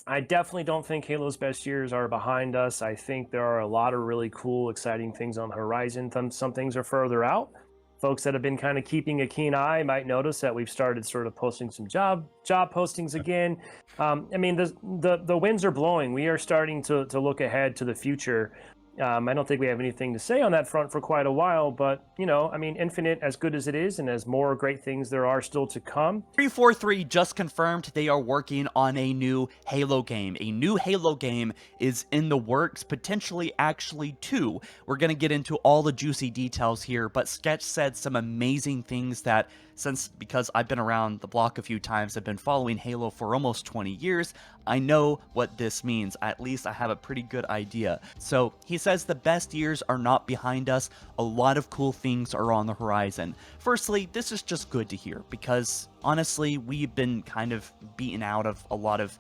I definitely don't think Halo's best years are behind us. I think there are a lot of really cool, exciting things on the horizon. Some things are further out. Folks that have been kind of keeping a keen eye might notice that we've started sort of posting some job postings again. I mean, the winds are blowing. We are starting to look ahead to the future. I don't think we have anything to say on that front for quite a while, but I mean, Infinite, as good as it is, and as more great things there are still to come. 343 just confirmed they are working on a new Halo game. A new Halo game is in the works, potentially actually two. We're going to get into all the juicy details here, but Sketch said some amazing things that, because I've been around the block a few times, I've been following Halo for almost 20 years, I know what this means. At least I have a pretty good idea. So he says the best years are not behind us. A lot of cool things are on the horizon. Firstly, this is just good to hear because honestly, we've been kind of beaten out of a lot of,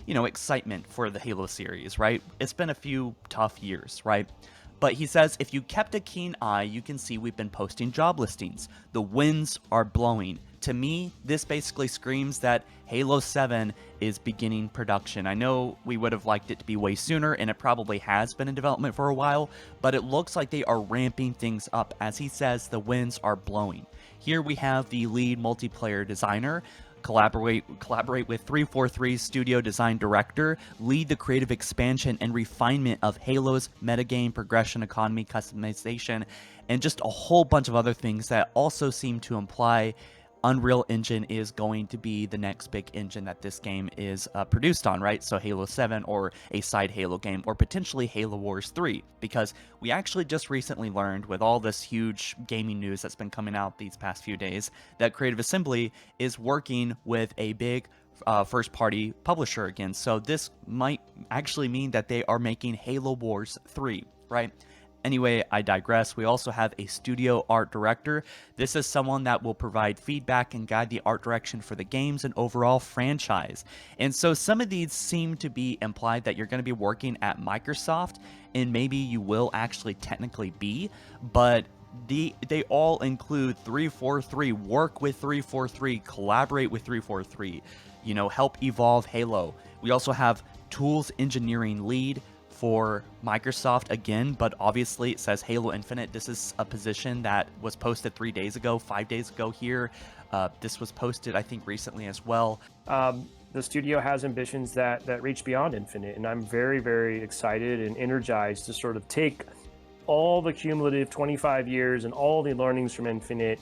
excitement for the Halo series, right? It's been a few tough years, right? But he says if you kept a keen eye, you can see we've been posting job listings. The winds are blowing. To me, this basically screams that Halo 7 is beginning production. I know we would have liked it to be way sooner, and it probably has been in development for a while, but it looks like they are ramping things up. As he says, the winds are blowing. Here we have the lead multiplayer designer, collaborate with 343's studio design director, lead the creative expansion and refinement of Halo's metagame, progression economy, customization, and just a whole bunch of other things that also seem to imply Unreal Engine is going to be the next big engine that this game is produced on, right? So Halo 7 or a side Halo game or potentially Halo Wars 3, because we actually just recently learned with all this huge gaming news that's been coming out these past few days that Creative Assembly is working with a big first-party publisher again. So this might actually mean that they are making Halo Wars 3, right? Anyway, I digress. We also have a studio art director. This is someone that will provide feedback and guide the art direction for the games and overall franchise. And so some of these seem to be implied that you're going to be working at Microsoft, and maybe you will actually technically be, but they all include 343, work with 343, collaborate with 343, help evolve Halo. We also have tools engineering lead for Microsoft again, but obviously it says Halo Infinite. This is a position that was posted 3 days ago, 5 days ago here. This was posted, I think, recently as well. The studio has ambitions that reach beyond Infinite, and I'm very, very excited and energized to sort of take all the cumulative 25 years and all the learnings from Infinite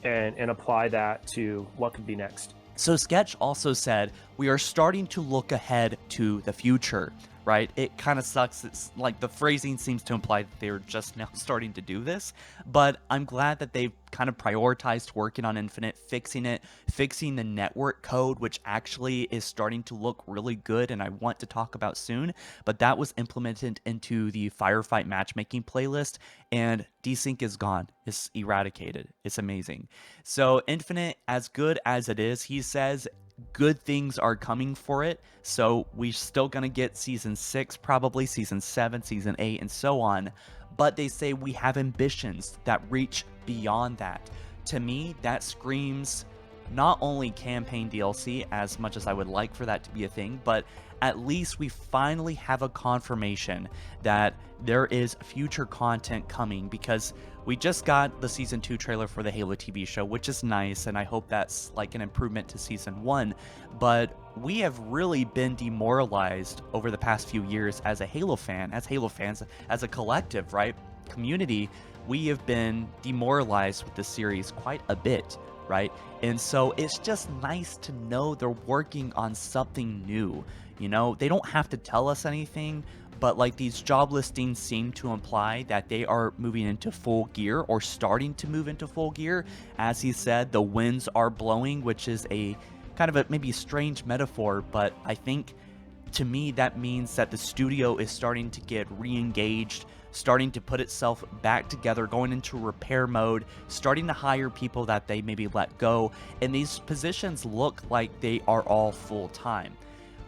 and apply that to what could be next. So Sketch also said, we are starting to look ahead to the future, right? It kind of sucks. It's like the phrasing seems to imply that they're just now starting to do this, but I'm glad that they've kind of prioritized working on Infinite, fixing it, fixing the network code, which actually is starting to look really good and I want to talk about soon, but that was implemented into the Firefight matchmaking playlist and desync is gone. It's eradicated. It's amazing. So Infinite, as good as it is, he says, good things are coming for it. So we're still going to get season 6, probably season 7, season 8, and so on. But they say we have ambitions that reach beyond that. To me, that screams not only campaign DLC, as much as I would like for that to be a thing, but at least we finally have a confirmation that there is future content coming, because we just got the season 2 trailer for the Halo TV show, which is nice, and I hope that's like an improvement to season 1, but we have really been demoralized over the past few years as a Halo fan, as Halo fans, as a collective, right? Community, we have been demoralized with the series quite a bit, right? And so it's just nice to know they're working on something new. They don't have to tell us anything, but like these job listings seem to imply that they are moving into full gear or starting to move into full gear. As he said, the winds are blowing, which is a kind of a maybe strange metaphor, but I think to me that means that the studio is starting to get re-engaged, starting to put itself back together, going into repair mode, starting to hire people that they maybe let go, and these positions look like they are all full-time,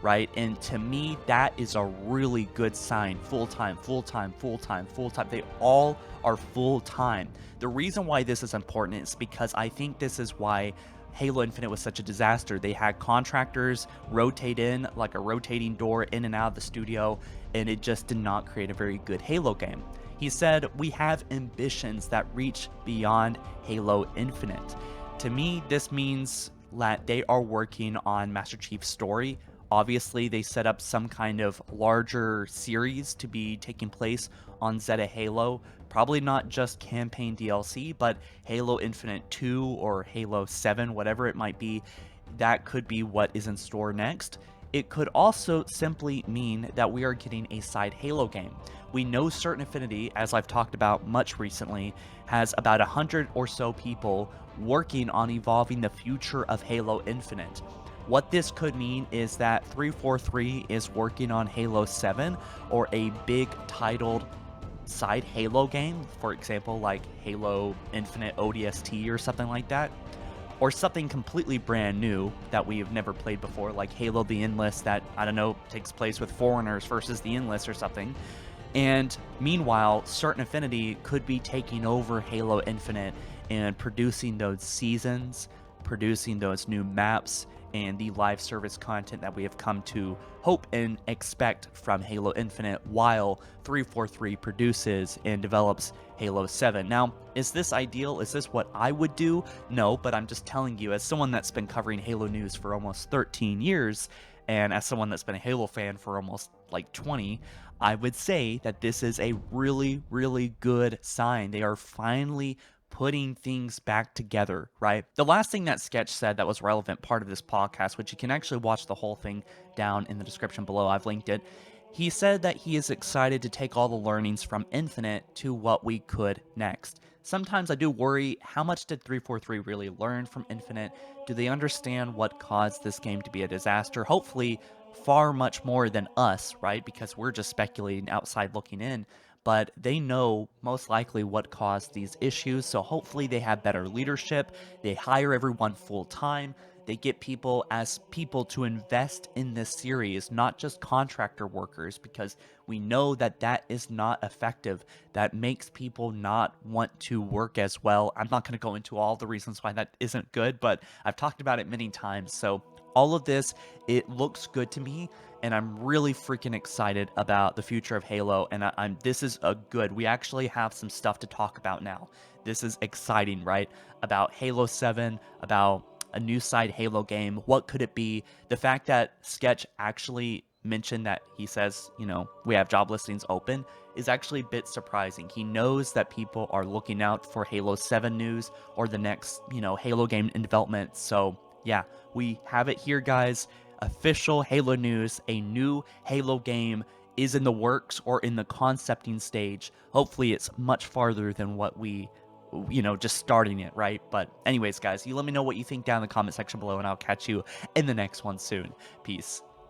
right? And to me, that is a really good sign. Full-time, full-time, full-time, full-time. They all are full-time. The reason why this is important is because I think this is why Halo Infinite was such a disaster. They had contractors rotate in like a rotating door in and out of the studio, and it just did not create a very good Halo game. He said, "We have ambitions that reach beyond Halo Infinite." To me, this means that they are working on Master Chief's story. Obviously, they set up some kind of larger series to be taking place on Zeta Halo. Probably not just campaign DLC, but Halo Infinite 2 or Halo 7, whatever it might be. That could be what is in store next. It could also simply mean that we are getting a side Halo game. We know Certain Affinity, as I've talked about much recently, has about 100 or so people working on evolving the future of Halo Infinite. What this could mean is that 343 is working on Halo 7 or a big titled side Halo game, for example, like Halo Infinite ODST or something like that, or something completely brand new that we've never played before, like Halo the Endless that, I don't know, takes place with Foreigners versus the Endless or something. And meanwhile, Certain Affinity could be taking over Halo Infinite and producing those seasons, producing those new maps, and the live service content that we have come to hope and expect from Halo Infinite while 343 produces and develops Halo 7. Now, is this ideal? Is this what I would do? No, but I'm just telling you, as someone that's been covering Halo news for almost 13 years, and as someone that's been a Halo fan for almost like 20, I would say that this is a really, really good sign. They are finally putting things back together, right? The last thing that Sketch said that was relevant part of this podcast, which you can actually watch the whole thing down in the description below, I've linked it. He said that he is excited to take all the learnings from Infinite to what we could next. Sometimes I do worry, how much did 343 really learn from Infinite? Do they understand what caused this game to be a disaster? Hopefully far much more than us, right? Because we're just speculating outside looking in. But they know most likely what caused these issues, so hopefully they have better leadership, they hire everyone full time, they get people as people to invest in this series, not just contractor workers, because we know that that is not effective. That makes people not want to work as well. I'm not going to go into all the reasons why that isn't good, but I've talked about it many times. So all of this, it looks good to me, and I'm really freaking excited about the future of Halo. And this is a good. We actually have some stuff to talk about now. This is exciting, right? About Halo 7, about a new side Halo game. What could it be? The fact that Sketch actually mentioned that he says, we have job listings open is actually a bit surprising. He knows that people are looking out for Halo 7 news or the next, Halo game in development. So yeah, we have it here, guys. Official Halo news. A new Halo game is in the works or in the concepting stage. Hopefully it's much farther than what we, just starting it, right? But anyways, guys, you let me know what you think down in the comment section below, and I'll catch you in the next one soon. Peace.